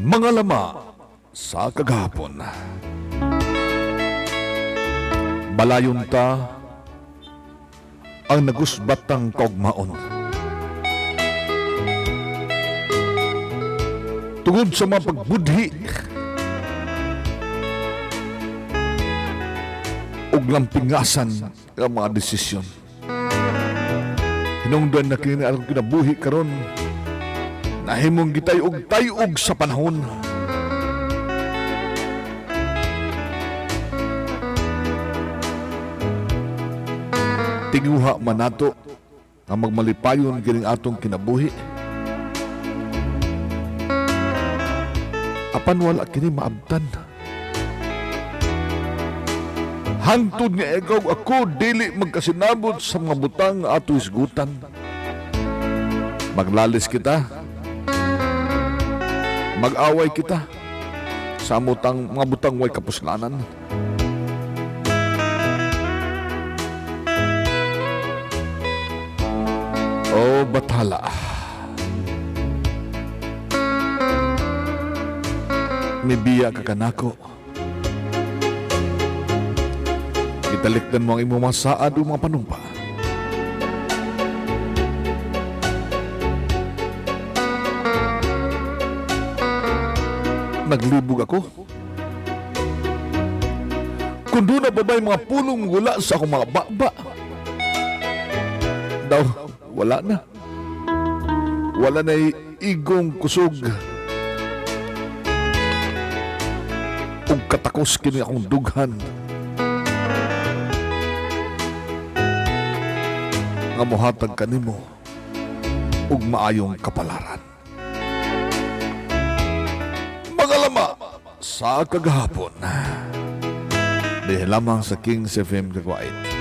Mga lama sa kagahapon. Balayon ta ang nagusbatang kaugmaon. Tungod sa mga pagbudhi ug lampingasan ang mga desisyon. Hinungdan na kini ang kinabuhi karon. Nahimong gitayog-tayog sa panahon. Tinguha man nato ang magmalipayon kining atong kinabuhi. Apan wala kini maabtan. Hangtod nga ikaw ako dili magkasinabot sa mga butang ato isgutan. Maglalis kita, mag-away kita sa mga butang way kapuslanan. O bathala, mibiya ka kanako. Italikdan mo ang imong mga saad o mga panumpa. Naglibog ako. Kung doon na ba may mga pulong gula sa akong mga baba? Daw, wala na. Wala na igong kusog. Ug katakos kini akong dughan. Nga mohatag kanimo ug maayong kapalaran. Magalama sa kagahapon. Dahil lamang sa Kings FM Kagwait.